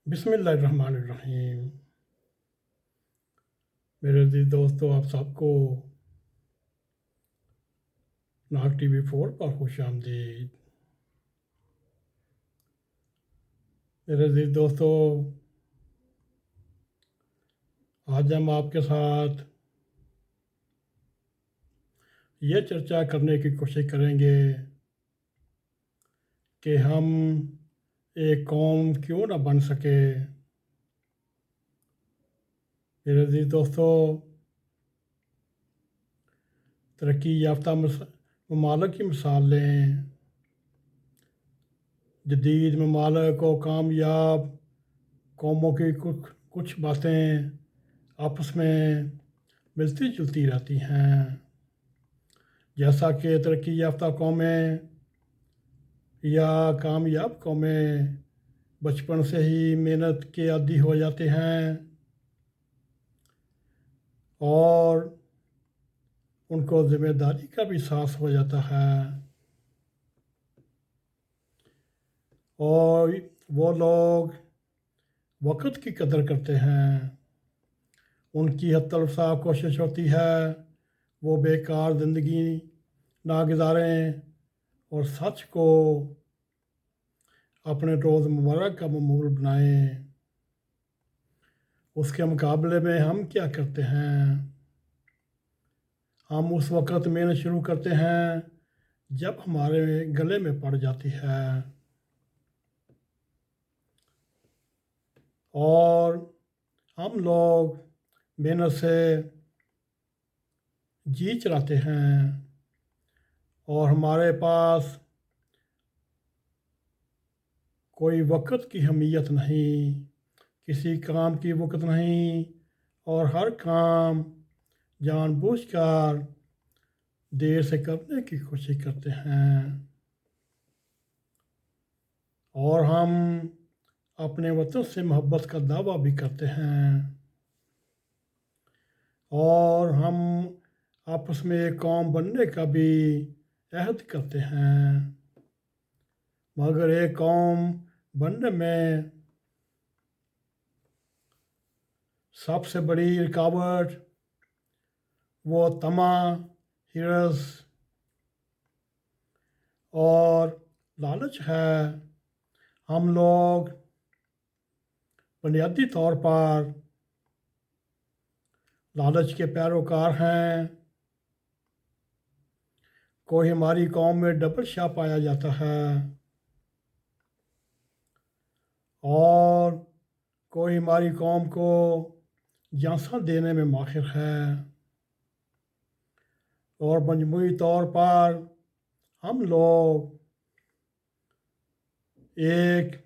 بسم اللہ الرحمن الرحیم۔ میرے عزیز دوستو، آپ سب کو ناگ ٹی وی 4 پر خوش آمدید۔ میرے عزیز دوستو، آج ہم آپ کے ساتھ یہ چرچا کرنے کی کوشش کریں گے کہ ہم ایک قوم کیوں نہ بن سکے۔ میرے عزیز دوستو، ترقی یافتہ ممالک کی مثال لیں۔ جدید ممالک و کامیاب قوموں کی کچھ باتیں آپس میں ملتی جلتی رہتی ہیں، جیسا کہ ترقی یافتہ قومیں یا کامیاب قومیں بچپن سے ہی محنت کے عادی ہو جاتے ہیں اور ان کو ذمہ داری کا بھی احساس ہو جاتا ہے، اور وہ لوگ وقت کی قدر کرتے ہیں۔ ان کی حتی الوسع کوشش ہوتی ہے وہ بیکار زندگی نہ گزاریں اور سچ کو اپنے روزمرہ کا معمول بنائیں۔ اس کے مقابلے میں ہم کیا کرتے ہیں؟ ہم اس وقت محنت شروع کرتے ہیں جب ہمارے گلے میں پڑ جاتی ہے، اور ہم لوگ محنت سے جی چلاتے ہیں اور ہمارے پاس کوئی وقت کی اہمیت نہیں، کسی کام کی وقت نہیں، اور ہر کام جان بوجھ کر دیر سے کرنے کی کوشش کرتے ہیں، اور ہم اپنے وطن سے محبت کا دعویٰ بھی کرتے ہیں، اور ہم آپس میں ایک قوم بننے کا بھی عہد کرتے ہیں، مگر ایک قوم بننے میں سب سے بڑی رکاوٹ وہ طمع، حرص اور لالچ ہے۔ ہم لوگ بنیادی طور پر لالچ کے پیروکار ہیں۔ کوئی ہماری قوم میں ڈبل شاہ پایا جاتا ہے اور کوئی ہماری قوم کو جھانسا دینے میں ماہر ہے، اور مجموعی طور پر ہم لوگ ایک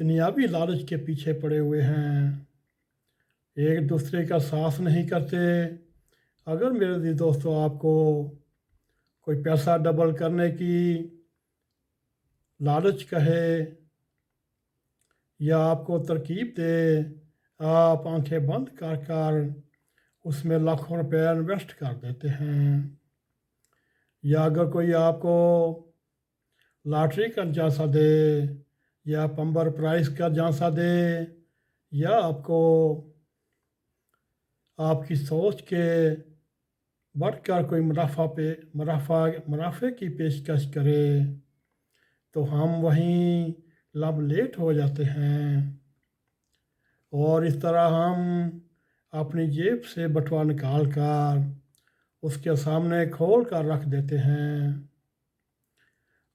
دنیاوی لالچ کے پیچھے پڑے ہوئے ہیں، ایک دوسرے کا ساتھ نہیں کرتے۔ اگر میرے عزیز دوستو آپ کو کوئی پیسہ ڈبل کرنے کی لالچ کہے یا آپ کو ترکیب دے، آپ آنکھیں بند کر کر اس میں لاکھوں روپے انویسٹ کر دیتے ہیں۔ یا اگر کوئی آپ کو لاٹری کا جھانسا دے یا پمبر پرائز کا جھانسا دے، یا آپ کو آپ کی سوچ کے بڑھ کر کوئی منافع کی پیشکش کرے، تو ہم وہیں لب لیٹ ہو جاتے ہیں، اور اس طرح ہم اپنی جیب سے بٹوا نکال کر اس کے سامنے کھول کر رکھ دیتے ہیں،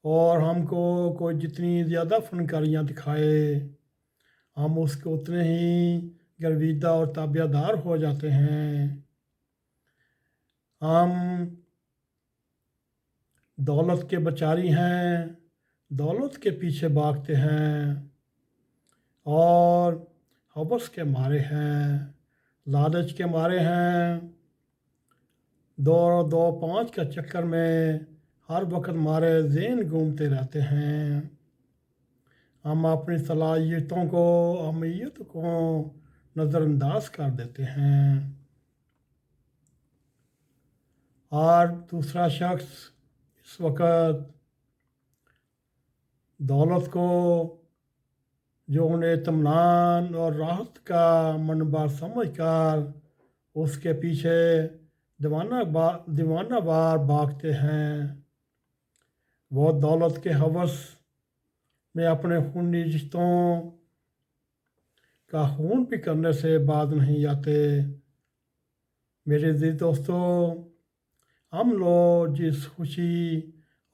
اور ہم کو کوئی جتنی زیادہ فنکاریاں دکھائے ہم اس کو اتنے ہی گرویدہ اور تابع دار ہو جاتے ہیں۔ ہم دولت کے بچاری ہیں، دولت کے پیچھے بھاگتے ہیں، اور حوث کے مارے ہیں، لالچ کے مارے ہیں، دو دو پانچ کا چکر میں ہر وقت ہمارے ذہن گھومتے رہتے ہیں۔ ہم اپنی صلاحیتوں کو، اہمیت کو نظر انداز کر دیتے ہیں، اور دوسرا شخص اس وقت دولت کو جو انہیں اطمینان اور راحت کا منبع سمجھ کر اس کے پیچھے دیوانہ وار بھاگتے ہیں۔ وہ دولت کے ہوس میں اپنے خونی رشتوں کا خون بھی کرنے سے باز نہیں آتے۔ میرے عزیز دوستو، ہم لوگ جس خوشی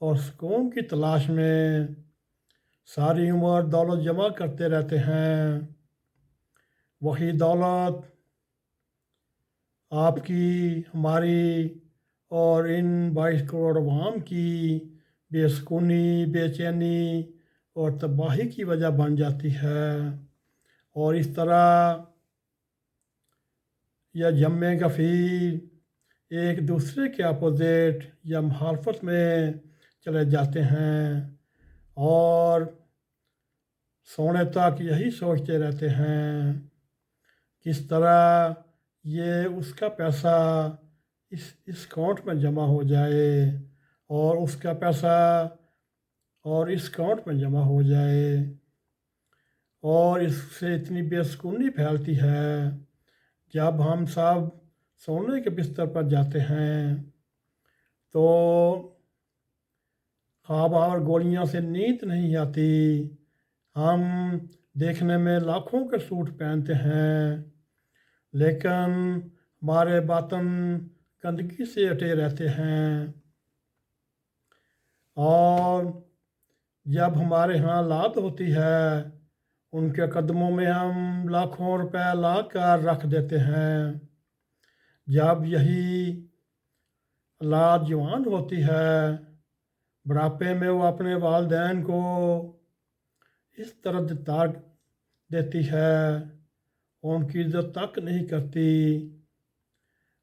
اور سکون کی تلاش میں ساری عمر دولت جمع کرتے رہتے ہیں، وہی دولت آپ کی، ہماری اور ان 22 کروڑ عوام کی بے سکونی، بے چینی اور تباہی کی وجہ بن جاتی ہے، اور اس طرح یا جمع گفیر ایک دوسرے کے اپوزٹ یا مخالفت میں چلے جاتے ہیں اور سونے تک یہی سوچتے رہتے ہیں کس طرح یہ اس کا پیسہ اس اکاؤنٹ میں جمع ہو جائے اور اس کا پیسہ اور اس اکاؤنٹ میں جمع ہو جائے، اور اس سے اتنی بے سکونی پھیلتی ہے جب ہم سب سونے کے بستر پر جاتے ہیں تو خواب اور گولیاں سے نیند نہیں آتی۔ ہم دیکھنے میں لاکھوں کے سوٹ پہنتے ہیں، لیکن ہمارے باطن گندگی سے اٹے رہتے ہیں، اور جب ہمارے ہاں لات ہوتی ہے ان کے قدموں میں ہم لاکھوں روپے لا کر رکھ دیتے ہیں۔ جب یہی اولاد جوان ہوتی ہے، بڑھاپے میں وہ اپنے والدین کو اس طرح تاگ دیتی ہے، ان کی عزت تک نہیں کرتی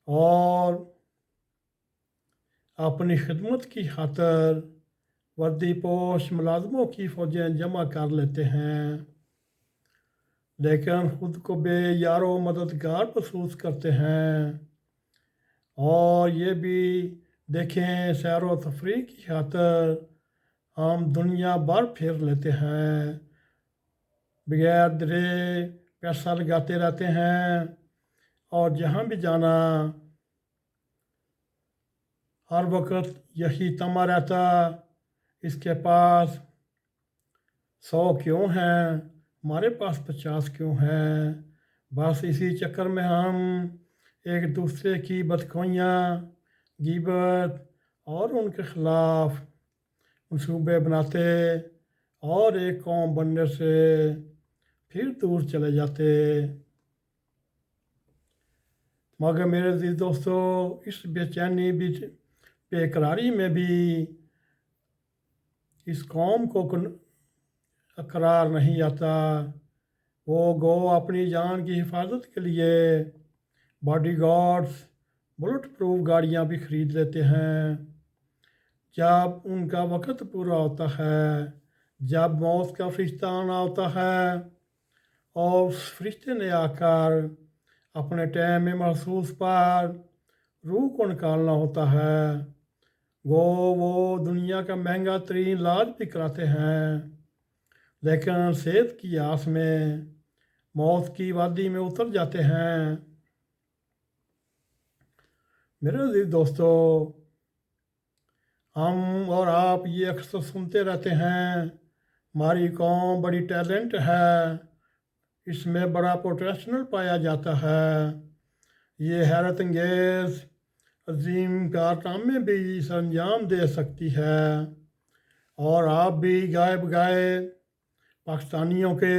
اور اپنی خدمت کی خاطر وردی پوش ملازموں کی فوجیں جمع کر لیتے ہیں، لیکن خود کو بے یار و مددگار محسوس کرتے ہیں، اور یہ بھی دیکھیں سیر و تفریح کی خاطر ہم دنیا بھر پھر لیتے ہیں، بغیر ڈرے پیسہ لگاتے رہتے ہیں، اور جہاں بھی جانا ہر وقت یہی تمہ رہتا اس کے پاس 100 کیوں ہیں، ہمارے پاس 50 کیوں ہیں۔ بس اسی چکر میں ہم ایک دوسرے کی بدخوائیاں، غیبت اور ان کے خلاف منصوبے بناتے اور ایک قوم بننے سے پھر دور چلے جاتے۔ مگر میرے عزیز دوستو، اس بے چینی بے قراری میں بھی اس قوم کو قرار نہیں آتا۔ وہ گو اپنی جان کی حفاظت کے لیے باڈی گارڈز، بلٹ پروف گاڑیاں بھی خرید لیتے ہیں۔ جب ان کا وقت پورا ہوتا ہے، جب موت کا فرشتہ آنا ہوتا ہے اور اس فرشتے نے آ کر اپنے ٹائم میں محسوس پر روح کو نکالنا ہوتا ہے، وہ دنیا کا مہنگا ترین علاج بھی کراتے ہیں، لیکن صحت کی آس میں موت کی وادی میں اتر جاتے ہیں۔ میرے عزیز دوستو، ہم اور آپ یہ اکثر سنتے رہتے ہیں ہماری قوم بڑی ٹیلنٹ ہے، اس میں بڑا پوٹینشیل پایا جاتا ہے، یہ حیرت انگیز عظیم کارنامے بھی سر انجام دے سکتی ہے، اور آپ بھی گائے بگائے پاکستانیوں کے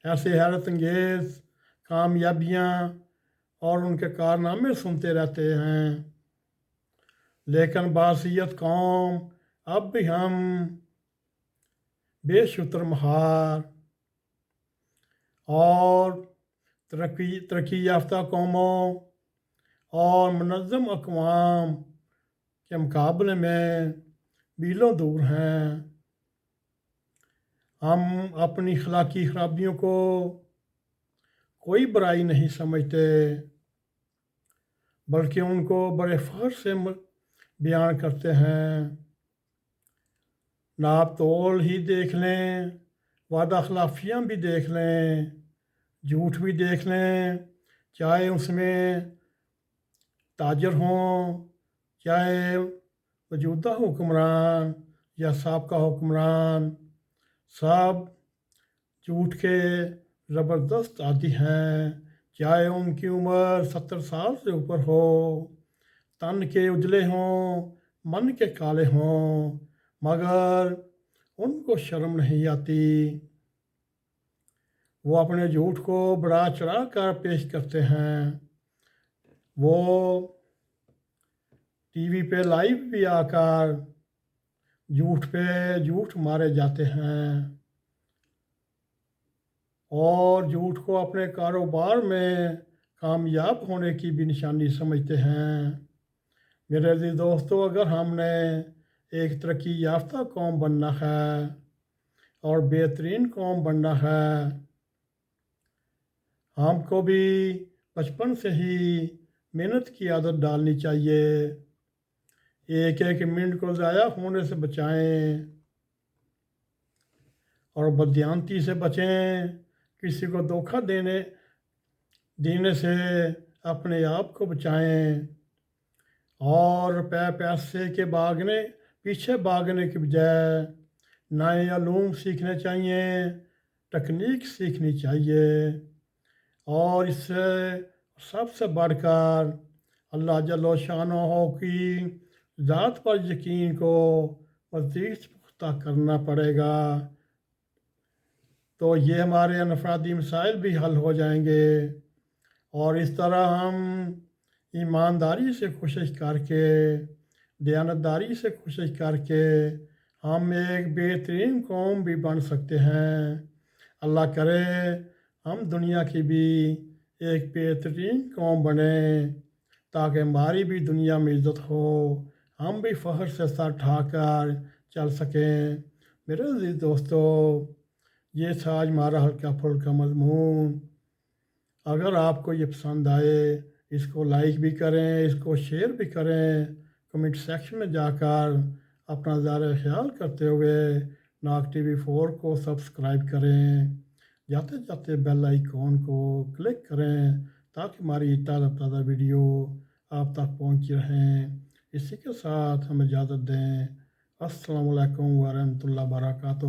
ایسے حیرت انگیز کامیابیاں اور ان کے کارنامے سنتے رہتے ہیں، لیکن باحثیت قوم اب بھی ہم بے شتر مہار اور ترقی یافتہ قوموں اور منظم اقوام کے مقابلے میں میلوں دور ہیں۔ ہم اپنی اخلاقی خرابیوں کو کوئی برائی نہیں سمجھتے، بلکہ ان کو بڑے فخر سے بیان کرتے ہیں۔ ناپ تول ہی دیکھ لیں، وعدہ خلافیاں بھی دیکھ لیں، جھوٹ بھی دیکھ لیں، چاہے اس میں تاجر ہوں، چاہے موجودہ حکمران یا سابقہ حکمران، سب جھوٹ کے زبردست عادی ہیں، چاہے ان کی عمر 70 سال سے اوپر ہو، تن کے اجلے ہوں، من کے کالے ہوں، مگر ان کو شرم نہیں آتی۔ وہ اپنے جھوٹ کو بڑھا چڑھا کر پیش کرتے ہیں۔ وہ ٹی وی پہ لائیو بھی آ کر جھوٹ پہ جھوٹ مارے جاتے ہیں اور جھوٹ کو اپنے کاروبار میں کامیاب ہونے کی بھی نشانی سمجھتے ہیں۔ میرے عزیز دوستو، اگر ہم نے ایک ترقی یافتہ قوم بننا ہے اور بہترین قوم بننا ہے، ہم کو بھی بچپن سے ہی محنت کی عادت ڈالنی چاہیے۔ ایک ایک منٹ کو ضائع ہونے سے بچائیں اور بددیانتی سے بچیں۔ کسی کو دھوکہ دینے سے اپنے آپ کو بچائیں اور پیسے کے پیچھے بھاگنے کے بجائے نئے علوم سیکھنے چاہیے، ٹیکنیک سیکھنی چاہیے، اور اس سے سب سے بڑھ کر اللہ جل شانہ کی ذات پر یقین کو مزید پختہ کرنا پڑے گا، تو یہ ہمارے انفرادی مسائل بھی حل ہو جائیں گے، اور اس طرح ہم ایمانداری سے کوشش کر کے، دیانتداری سے کوشش کر کے ہم ایک بہترین قوم بھی بن سکتے ہیں۔ اللہ کرے ہم دنیا کی بھی ایک بہترین قوم بنیں تاکہ ہماری بھی دنیا میں عزت ہو، ہم بھی فخر سے سر اٹھا کر چل سکیں۔ میرے عزیز دوستو، یہ تھا آج ہمارا ہلکا پھلکا مضمون۔ اگر آپ کو یہ پسند آئے، اس کو لائک بھی کریں، اس کو شیئر بھی کریں، کمنٹ سیکشن میں جا کر اپنا ظاہر خیال کرتے ہوئے ناگ ٹی وی 4 کو سبسکرائب کریں، جاتے جاتے بیل آئیکن کو کلک کریں تاکہ ہماری تازہ ویڈیو آپ تک پہنچ رہیں۔ اسی کے ساتھ ہمیں اجازت دیں۔ السلام علیکم ورحمۃ اللہ وبرکاتہ۔